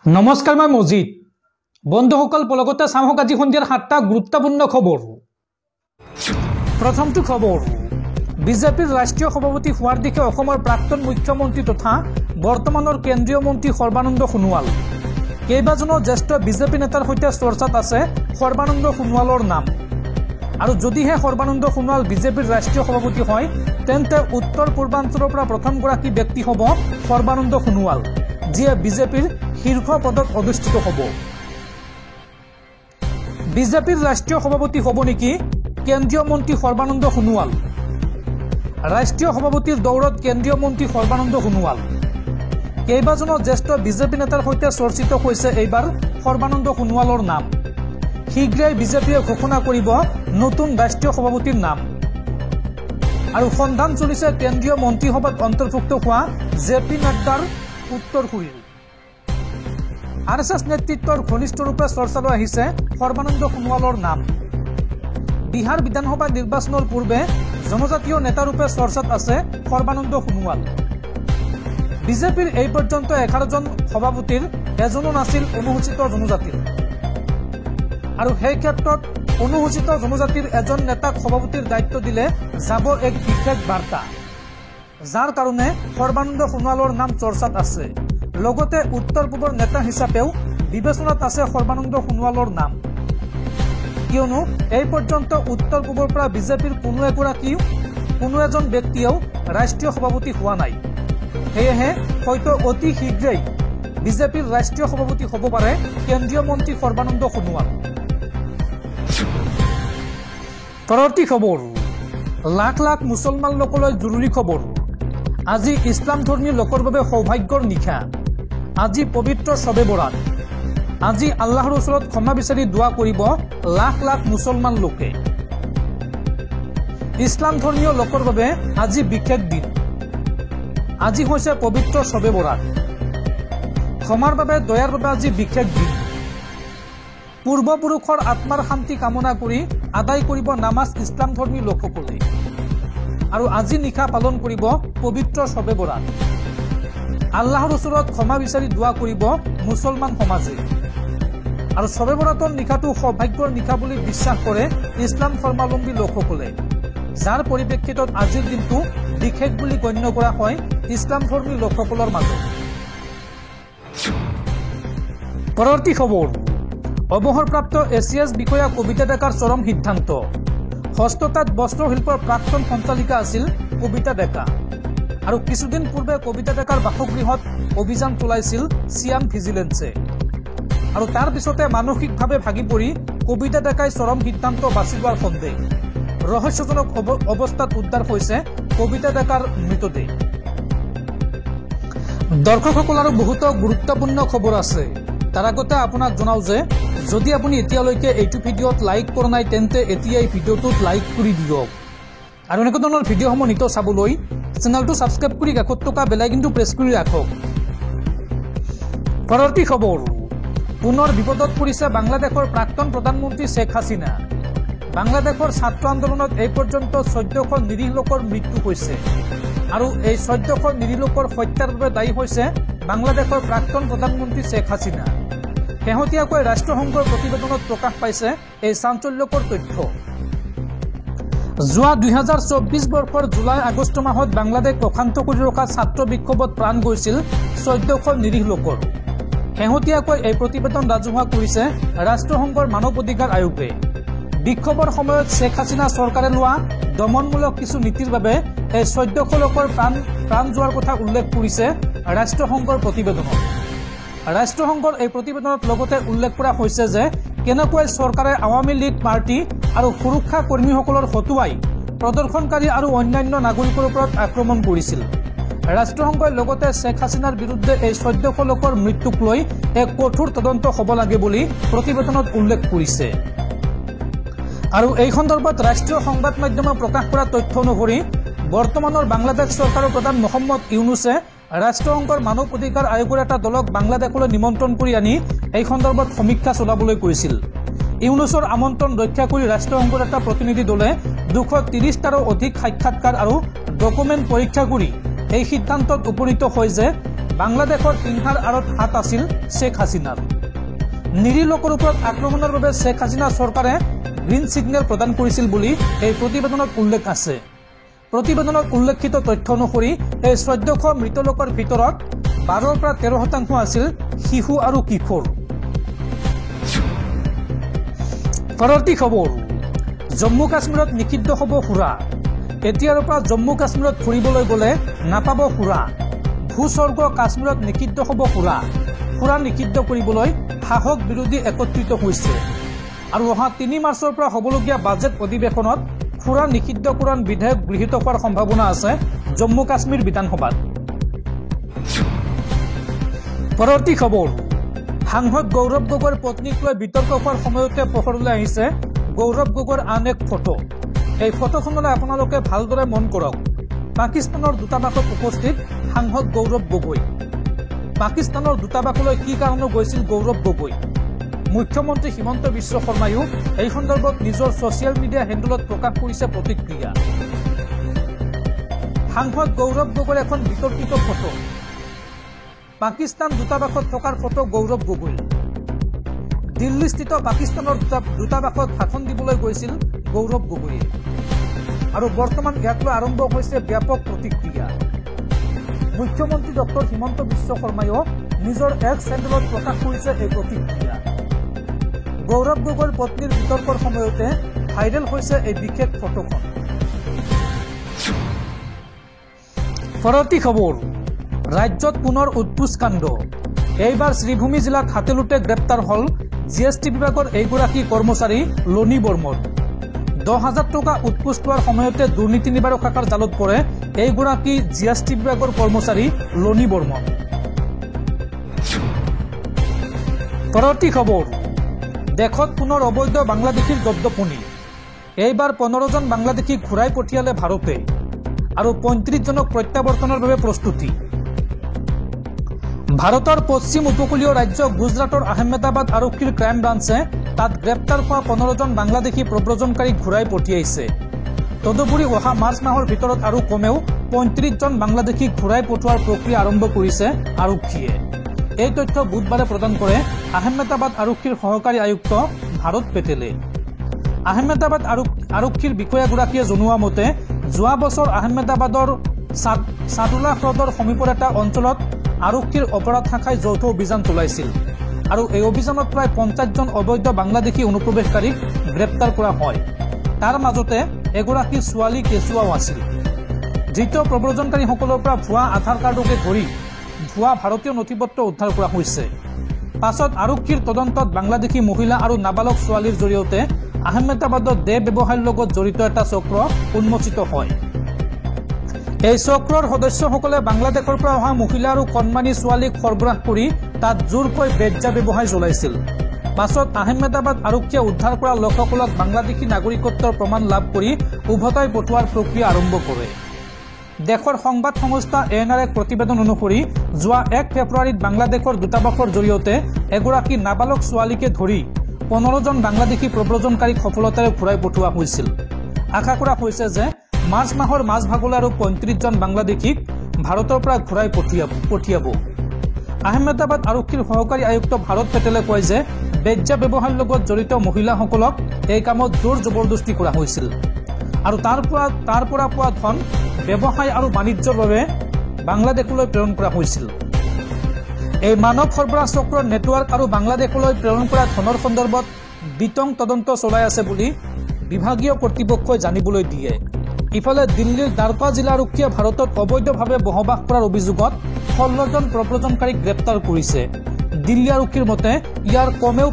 নমস্কাৰ, মই মজিদ। বন্ধুসকল, পলকতে চামক আজি সন্ধিয়াৰ 7টা গুৰুত্বপূৰ্ণ খবৰ। প্ৰথমটো খবৰ, বিজেপিৰ ৰাষ্ট্ৰীয় সভাপতি হোৱাৰ দিশে অসমৰ প্ৰাক্তন মুখ্যমন্ত্ৰী তথা বৰ্তমানৰ কেন্দ্ৰীয় মন্ত্ৰী সৰ্বানন্দ সোণোৱাল। কেইবাজনো জ্যেষ্ঠ বিজেপি নেতাৰ সৈতে চৰ্চাত আছে সৰ্বানন্দ সোণোৱালৰ নাম। আৰু যদিহে সৰ্বানন্দ সোণোৱাল বিজেপিৰ ৰাষ্ট্ৰীয় সভাপতি হয়, তেন্তে উত্তৰ পূৰ্বাঞ্চলৰ পৰা প্ৰথমগৰাকী ব্যক্তি হ'ব সৰ্বানন্দ সোণোৱাল, যিয়ে বিজেপিৰ শীৰ্ষ পদত অধিষ্ঠিত হ'ব। বিজেপিৰ ৰাষ্ট্ৰীয় সভাপতি হ'ব নেকি কেন্দ্ৰীয় মন্ত্ৰী সৰ্বানন্দ সোণোৱাল? ৰাষ্ট্ৰীয় সভাপতিৰ দৌৰত কেন্দ্ৰীয় মন্ত্ৰী সৰ্বানন্দ সোণোৱাল। কেইবাজনো জ্যেষ্ঠ বিজেপি নেতাৰ সৈতে চৰ্চিত হৈছে এইবাৰ সৰ্বানন্দ সোণোৱালৰ নাম। শীঘ্ৰেই বিজেপিয়ে ঘোষণা কৰিব নতুন ৰাষ্ট্ৰীয় সভাপতিৰ নাম। আৰু সন্ধান চলিছে কেন্দ্ৰীয় মন্ত্ৰীসভাত অন্তৰ্ভুক্ত হোৱা জে.পি. নাড্ডাৰ উত্তৰসূৰীৰ। RSS নেতৃত্বৰ ঘনিষ্ঠ ৰূপে চৰ্চালৈ আহিছে সৰ্বানন্দ সোণোৱালৰ নাম। বিহাৰ বিধানসভা নিৰ্বাচনৰ পূৰ্বে জনজাতীয় নেতাৰূপে চৰ্চাত আছে সৰ্বানন্দ সোণোৱাল। বিজেপিৰ এই পৰ্যন্ত 11জন সভাপতিৰ এজনো নাছিল অনুসূচিত জনজাতিৰ। আৰু সেই ক্ষেত্ৰত অনুসূচিত জনজাতিৰ এজন নেতাক সভাপতিৰ দায়িত্ব দিলে যাব এক বিশেষ বাৰ্তা, যাৰ কাৰণে সৰ্বানন্দ সোণোৱালৰ নাম চৰ্চাত আছে। লগতে উত্তৰ পূবৰ নেতা হিচাপেও বিবেচনাত আছে সৰ্বানন্দ সোণোৱালৰ নাম। কিয়নো এই পৰ্যন্ত উত্তৰ পূবৰ পৰা বিজেপিৰ কোনো এজন ব্যক্তিয়েও ৰাষ্ট্ৰীয় সভাপতি হোৱা নাই। সেয়েহে হয়তো অতি শীঘ্ৰেই বিজেপিৰ ৰাষ্ট্ৰীয় সভাপতি হ'ব পাৰে কেন্দ্ৰীয় মন্ত্ৰী সৰ্বানন্দ সোণোৱাল। পৰৱৰ্তী খবৰ, লাখ লাখ মুছলমান লোকলৈ জৰুৰী খবৰ। আজি ইছলাম ধৰ্মী লোকৰ বাবে সৌভাগ্যৰ নিশা। আজি পবিত্ৰ শবে বৰাত। আজি আল্লাহৰ ওচৰত ক্ষমা বিচাৰি দোৱা কৰিব লাখ লাখ মুছলমান লোকে। ইছলাম ধৰ্মীয় লোকৰ বাবে আজি বিশেষ দিন। আজি হৈছে পবিত্ৰ শবে বৰাত। ক্ষমাৰ বাবে, দয়াৰ বাবে আজি বিশেষ দিন। পূৰ্বপুৰুষৰ আত্মাৰ শান্তি কামনা কৰি আদায় কৰিব নামাজ ইছলাম ধৰ্মী লোকসকলে। আৰু আজি নিশা পালন কৰিব পবিত্ৰ শবে বৰাত। আল্লাহৰ ওচৰত ক্ষমা বিচাৰি দোৱা কৰিব মুছলমান সমাজে। আৰু শবে বৰাতৰ নিশাটো সৌভাগ্যৰ নিশা বুলি বিশ্বাস কৰে ইছলাম ধৰ্মাৱলম্বী লোকসকলে, যাৰ পৰিপ্ৰেক্ষিতত আজিৰ দিনটো বিশেষ বুলি গণ্য কৰা হয় ইছলাম ধৰ্মী লোকসকলৰ মাজত। পৰৱৰ্তী খবৰ, অৱসৰপ্ৰাপ্ত ACS বিষয়া কবিতা ডেকাৰ চৰম সিদ্ধান্ত। হস্ততাঁত বস্ত্ৰশিল্পৰ প্ৰাক্তন সঞ্চালিকা আছিল কবিতা ডেকা। আৰু কিছুদিন পূৰ্বে কবিতা ডেকাৰ বাসগৃহত অভিযান চলাইছিল চিয়াম ভিজিলেন্সে। আৰু তাৰ পিছতে মানসিকভাৱে ভাগি পৰি কবিতা ডেকাই চৰম সিদ্ধান্ত বাছি লোৱাৰ সন্দেহ। ৰহস্যজনক অৱস্থাত উদ্ধাৰ হৈছে কবিতা ডেকাৰ মৃতদেহ। দৰ্শকসকল, আৰু বহুতো গুৰুত্বপূৰ্ণ খবৰ আছে। তাৰ আগতে আপোনাক জনাওঁ যে যদি আপুনি এতিয়ালৈকে এইটো ভিডিঅ'ত লাইক কৰা নাই, তেন্তে এতিয়াই ভিডিঅ'টোত লাইক কৰি দিয়ক। আৰু এনেকুৱা ধৰণৰ ভিডিঅ'সমূহ নিত চাবলৈ চেনেলটো ছাবস্ক্ৰাইব কৰি কাষত থকা বেল আইকনটো প্ৰেছ কৰি ৰাখক। পৰৱৰ্তী খবৰ, পুনৰ বিপদত পৰিছে বাংলাদেশৰ প্ৰাক্তন প্ৰধানমন্ত্ৰী শ্বেখ হাছিনা। বাংলাদেশৰ ছাত্ৰ আন্দোলনত এই পৰ্যন্ত 1400 নিৰীহ লোকৰ মৃত্যু হৈছে। আৰু এই 1400 নিৰীহ লোকৰ হত্যাৰ বাবে দায়ী হৈছে বাংলাদেশৰ প্ৰাক্তন প্ৰধানমন্ত্ৰী শ্বেখ হাছিনা। শেহতীয়াকৈ ৰাষ্ট্ৰসংঘৰ প্ৰতিবেদনত প্ৰকাশ পাইছে এই চাঞ্চল্যকৰ তথ্য। যোৱা 2024 বৰ্ষৰ জুলাই-আগষ্ট মাহত বাংলাদেশ অশান্ত কৰি ৰখা ছাত্ৰ বিক্ষোভত প্ৰাণ গৈছিল 1400 নিৰীহ লোকৰ। শেহতীয়াকৈ এই প্ৰতিবেদন ৰাজহুৱা কৰিছে ৰাষ্ট্ৰসংঘৰ মানৱ অধিকাৰ আয়োগে। বিক্ষোভৰ সময়ত শ্বেখ হাছিনা চৰকাৰে লোৱা দমনমূলক কিছু নীতিৰ বাবে এই 1400 লোকৰ প্ৰাণ যোৱাৰ কথা উল্লেখ কৰিছে ৰাষ্ট্ৰসংঘৰ প্ৰতিবেদনত। ৰাষ্ট্ৰসংঘৰ এই প্ৰতিবেদনত লগতে উল্লেখ কৰা হৈছে যে কেনেকৈ চৰকাৰে আৱামী লীগ পাৰ্টি আৰু সুৰক্ষা কৰ্মীসকলৰ হতুৱাই প্ৰদৰ্শনকাৰী আৰু অন্যান্য নাগৰিকৰ ওপৰত আক্ৰমণ কৰিছিল। ৰাষ্ট্ৰসংঘই লগতে শ্বেখ হাছিনাৰ বিৰুদ্ধে এই 1400 লোকৰ মৃত্যুক লৈ এক কঠোৰ তদন্ত হ'ব লাগে বুলি প্ৰতিবেদনত উল্লেখ কৰিছে। আৰু এই সন্দৰ্ভত ৰাষ্ট্ৰীয় সংবাদ মাধ্যমে প্ৰকাশ কৰা তথ্য অনুসৰি বৰ্তমানৰ বাংলাদেশ চৰকাৰৰ প্ৰধান মহম্মদ ইউনুছে ৰাষ্ট্ৰসংঘৰ মানৱ অধিকাৰ আয়োগৰ এটা দলক বাংলাদেশলৈ নিমন্ত্ৰণ কৰি আনি এই সন্দৰ্ভত সমীক্ষা চলাবলৈ কৈছিল। ইউনুছৰ আমন্ত্ৰণ ৰক্ষা কৰি ৰাষ্ট্ৰসংঘৰ এটা প্ৰতিনিধি দলে 230টাৰো অধিক সাক্ষাৎকাৰ আৰু ডকুমেণ্ট পৰীক্ষা কৰি এই সিদ্ধান্তত উপনীত হয় যে বাংলাদেশৰ সিংহাৰ আঁৰত হাত আছিল শেখ হাছিনাৰ। নিৰীহ লোকৰ ওপৰত আক্ৰমণৰ বাবে শেখ হাছিনা চৰকাৰে গ্ৰীণ সিগনেল প্ৰদান কৰিছিল বুলি এই প্ৰতিবেদনত উল্লেখ আছে। প্ৰতিবেদনত উল্লেখিত তথ্য অনুসৰি এই 1400 মৃত লোকৰ ভিতৰত 12 পৰা 13% আছিল শিশু আৰু কিশোৰ। পৰৱৰ্তী খবৰ, জম্মু কাশ্মীৰত নিষিদ্ধ হ'ব সুৰা। এতিয়াৰ পৰা জম্মু কাশ্মীৰত ফুৰিবলৈ গ'লে নাপাব সুৰা। ভূস্বৰ্গ কাশ্মীৰত নিষিদ্ধ হ'ব সুৰা। সুৰা নিষিদ্ধ কৰিবলৈ সাহস বিৰোধী একত্ৰিত হৈছে আৰু অহা 3 মাৰ্চৰ পৰা হ'বলগীয়া বাজেট অধিৱেশনত সুৰা নিষিদ্ধকৰণ বিধেয়ক গৃহীত হোৱাৰ সম্ভাৱনা আছে জম্মু কাশ্মীৰ বিধানসভাত। পৰৱৰ্তী খবৰ, সাংসদ গৌৰৱ গগৈৰ পত্নীক লৈ বিতৰ্ক হোৱাৰ সময়তে পোহৰলৈ আহিছে গৌৰৱ গগৈৰ আন এক ফটো। এই ফটোখনলৈ আপোনালোকে ভালদৰে মন কৰক। পাকিস্তানৰ দূতাবাসত উপস্থিত সাংসদ গৌৰৱ গগৈ। পাকিস্তানৰ দূতাবাসলৈ কি কাৰণে গৈছিল গৌৰৱ গগৈ? মুখ্যমন্ত্ৰী হিমন্ত বিশ্ব শৰ্মায়ো এই সন্দৰ্ভত নিজৰ ছচিয়েল মিডিয়া হেণ্ডেলত প্ৰকাশ কৰিছে প্ৰতিক্ৰিয়া। সাংসদ গৌৰৱ গগৈৰ এখন বিতৰ্কিত ফটো। পাকিস্তান দূতাবাসত থকাৰ ফটো গৌৰৱ গগৈ। দিল্লীস্থিত পাকিস্তানৰ দূতাবাসত ভাষণ দিবলৈ গৈছিল গৌৰৱ গগৈয়ে আৰু বৰ্তমান ইয়াক লৈ আৰম্ভ হৈছে ব্যাপক প্ৰতিক্ৰিয়া। মুখ্যমন্ত্ৰী ডক্টৰ হিমন্ত বিশ্ব শৰ্মায়ো নিজৰ এক্স হেণ্ডেলত প্ৰকাশ কৰিছে এই প্ৰতিক্ৰিয়া। গৌৰৱ গগৈৰ পত্নীৰ বিতৰ্কৰ সময়তে ভাইৰেল হৈছে এই বিশেষ ফটোখন। পৰৱৰ্তী খবৰ, ৰাজ্যত পুনৰ উৎকোচ কাণ্ড। এইবাৰ শ্ৰীভূমি জিলাত হাতেলোতে গ্ৰেপ্তাৰ হ'ল GST বিভাগৰ এইগৰাকী কৰ্মচাৰী লনি বৰ্মন। 10,000 টকা উৎকোচ লোৱাৰ সময়তে দুৰ্নীতি নিবাৰক শাখাৰ জালত পৰে এইগৰাকী GST বিভাগৰ কৰ্মচাৰী লনি বৰ্মন। পৰৱৰ্তী খবৰ, দেশত পুনৰ অবৈধ বাংলাদেশীৰ দপদপনি। এইবাৰ 15জন বাংলাদেশীক ঘূৰাই পঠিয়ালে ভাৰতে আৰু 35জনক প্ৰত্যাৱৰ্তনৰ বাবে প্ৰস্তুতি। ভাৰতৰ পশ্চিম উপকূলীয় ৰাজ্য গুজৰাটৰ আহমেদাবাদ আৰক্ষীৰ ক্ৰাইম ব্ৰাঞ্চে তাত গ্ৰেপ্তাৰ হোৱা 15জন বাংলাদেশী প্ৰব্ৰজনকাৰীক ঘূৰাই পঠিয়াইছে। তদুপৰি অহা মাৰ্চ মাহৰ ভিতৰত আৰু কমেও 35জন বাংলাদেশীক ঘূৰাই পঠোৱাৰ প্ৰক্ৰিয়া আৰম্ভ কৰিছে আৰক্ষীয়ে। এই তথ্য বুধবাৰে প্ৰদান কৰে আহমেদাবাদ আৰক্ষীৰ সহকাৰী আয়ুক্ত ভাৰত পেটেলে। আহমেদাবাদ আৰক্ষীৰ বিষয়াগৰাকীয়ে জনোৱা মতে যোৱা বছৰ আহমেদাবাদৰ সাদুলা হ্ৰদৰ সমীপৰ এটা অঞ্চলত আৰক্ষীৰ অপৰাধ শাখাই যৌথ অভিযান চলাইছিল আৰু এই অভিযানত প্ৰায় 50জন অবৈধ বাংলাদেশী অনুপ্ৰৱেশকাৰীক গ্ৰেপ্তাৰ কৰা হয়। তাৰ মাজতে এগৰাকী ছোৱালী কেঁচুৱাও আছিল। ধৃত প্ৰব্ৰজনকাৰীসকলৰ পৰা ভুৱা আধাৰ কাৰ্ডকে ধৰি ভুৱা ভাৰতীয় নথিপত্ৰ উদ্ধাৰ কৰা হৈছে। পাছত আৰক্ষীৰ তদন্তত বাংলাদেশী মহিলা আৰু নাবালক ছোৱালীৰ জৰিয়তে আহমেদাবাদত দেহ ব্যৱসায়ৰ লগত জড়িত এটা চক্ৰ উন্মোচিত হয়। এই চক্ৰৰ সদস্যসকলে বাংলাদেশৰ পৰা অহা মহিলা আৰু কণমানি ছোৱালীক সৰবৰাহ কৰি তাত জোৰকৈ বেজ্জা ব্যৱসায় চলাইছিল। পাছত আহমেদাবাদ আৰক্ষীয়ে উদ্ধাৰ কৰা লোকসকলক বাংলাদেশী নাগৰিকত্বৰ প্ৰমাণ লাভ কৰি উভতাই পঠোৱাৰ প্ৰক্ৰিয়া আৰম্ভ কৰে। দেশৰ সংবাদ সংস্থা ANR এক প্ৰতিবেদন অনুসৰি যোৱা 1 ফেব্ৰুৱাৰীত বাংলাদেশৰ দূতাবাসৰ জৰিয়তে এগৰাকী নাবালক ছোৱালীকে ধৰি 15জন বাংলাদেশী প্ৰব্ৰজনকাৰীক সফলতাৰে ঘূৰাই পঠোৱা হৈছিল। আশা কৰা হৈছে যে মাৰ্চ মাহৰ মাজভাগলৈ আৰু 35জন বাংলাদেশীক ভাৰতৰ পৰা ঘূৰাই পঠিয়াব। আহমেদাবাদ আৰক্ষীৰ সহকাৰী আয়ুক্ত ভাৰত পেটেলে কয় যে বেজ্জা ব্যৱসায়ৰ লগত জড়িত মহিলাসকলক এই কামত জোৰ জবৰদস্তি কৰা হৈছিল আৰু তাৰ পৰা পোৱা ধন ব্যৱসায় আৰু বাণিজ্যৰ বাবে বাংলাদেশলৈ প্ৰেৰণ কৰা হৈছিল। এই মানৱ সৰবৰাহ চক্ৰৰ নেটৱৰ্ক আৰু বাংলাদেশলৈ প্ৰেৰণ কৰা ধনৰ সন্দৰ্ভত বিতং তদন্ত চলাই আছে বুলি বিভাগীয় কৰ্তৃপক্ষই জানিবলৈ দিয়ে। ইফালে দিল্লীৰ দ্বাৰকা জিলা আৰক্ষীয়ে ভাৰতত অবৈধভাৱে বসবাস কৰাৰ অভিযোগত 16জন প্ৰব্ৰজনকাৰীক গ্ৰেপ্তাৰ কৰিছে। দিল্লী আৰক্ষীৰ মতে ইয়াৰ কমেও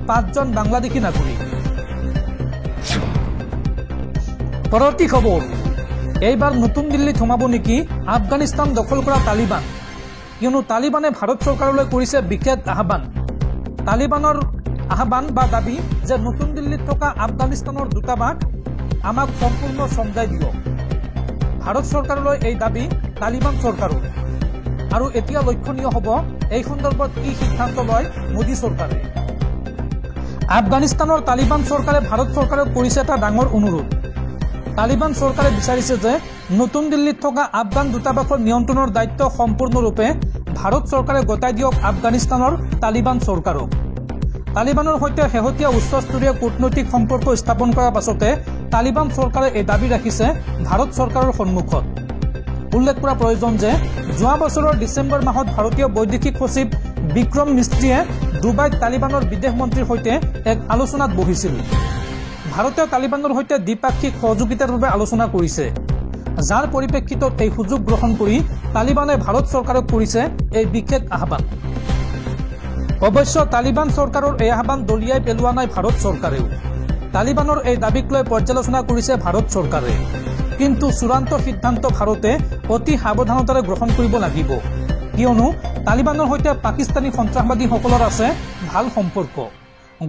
5জন বাংলাদেশী নাগৰিক। পৰৱৰ্তী খবৰ, এইবাৰ নতুন দিল্লীত সোমাব নেকি আফগানিস্তান দখল কৰা তালিবান? কিয়নো তালিবানে ভাৰত চৰকাৰলৈ কৰিছে বিশেষ আহ্বান। তালিবানৰ আহ্বান বা দাবী যে নতুন দিল্লীত থকা আফগানিস্তানৰ দূতাবাস আমাক সম্পূৰ্ণ সমজাই দিয়ক। ভাৰত চৰকাৰলৈ এই দাবী তালিবান চৰকাৰৰ আৰু এতিয়া লক্ষণীয় হ'ব এই সন্দৰ্ভত কি সিদ্ধান্ত লয় মোদী চৰকাৰে। আফগানিস্তানৰ তালিবান চৰকাৰে ভাৰত চৰকাৰক কৰিছে এটা ডাঙৰ অনুৰোধ। তালিবান চৰকাৰে বিচাৰিছে যে নতুন দিল্লীত থকা আফগান দূতাবাসৰ নিয়ন্ত্ৰণৰ দায়িত্ব সম্পূৰ্ণৰূপে ভাৰত চৰকাৰে গতাই দিয়ক আফগানিস্তানৰ তালিবান চৰকাৰক। তালিবানৰ সৈতে শেহতীয়া উচ্চস্তৰীয় কূটনৈতিক সম্পৰ্ক স্থাপন কৰাৰ পাছতে তালিবান চৰকাৰে এই দাবী ৰাখিছে ভাৰত চৰকাৰৰ সন্মুখত। উল্লেখ কৰা প্ৰয়োজন যে যোৱা বছৰৰ ডিচেম্বৰ মাহত ভাৰতীয় বৈদেশিক সচিব বিক্ৰম মিস্ত্ৰীয়ে ডুবাইত তালিবানৰ বিদেশ মন্ত্ৰীৰ সৈতে এক আলোচনাত বহিছিল। ভাৰতে তালিবানৰ সৈতে দ্বিপাক্ষিক সহযোগিতাৰ বাবে আলোচনা কৰিছে, যাৰ পৰিপ্ৰেক্ষিতত এই সুযোগ গ্ৰহণ কৰি তালিবানে ভাৰত চৰকাৰক কৰিছে এই বিশেষ আহ্বান। অৱশ্য তালিবান চৰকাৰৰ এই আহ্বান দলিয়াই পেলোৱা নাই ভাৰত চৰকাৰেও। তালিবানৰ এই দাবীক লৈ পৰ্যালোচনা কৰিছে ভাৰত চৰকাৰে, কিন্তু চূড়ান্ত সিদ্ধান্ত ভাৰতে অতি সাৱধানতাৰে গ্ৰহণ কৰিব লাগিব, কিয়নো তালিবানৰ সৈতে পাকিস্তানী সন্ত্ৰাসবাদীসকলৰ আছে ভাল সম্পৰ্ক।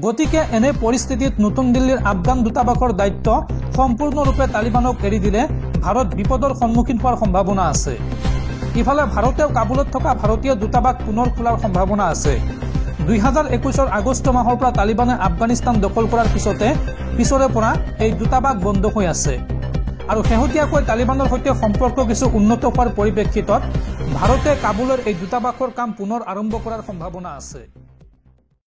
গতিকে এনে পৰিস্থিতিত নতুন দিল্লীৰ আফগান দূতাবাসৰ দায়িত্ব সম্পূৰ্ণৰূপে তালিবানক এৰি দিলে ভাৰত বিপদৰ সন্মুখীন হোৱাৰ সম্ভাৱনা আছে। ইফালে ভাৰতেও কাবুলত থকা ভাৰতীয় দূতাবাস পুনৰ খোলাৰ সম্ভাৱনা আছে। 2021 আগষ্ট মাহৰ পৰা তালিবানে আফগানিস্তান দখল কৰাৰ পিছৰে পৰা এই দূতাবাস বন্ধ হৈ আছে আৰু শেহতীয়াকৈ তালিবানৰ সৈতে সম্পৰ্ক কিছু উন্নত হোৱাৰ পৰিপ্ৰেক্ষিতত ভাৰতে কাবুলৰ এই দূতাবাসৰ কাম পুনৰ আৰম্ভ কৰাৰ সম্ভাৱনা আছে।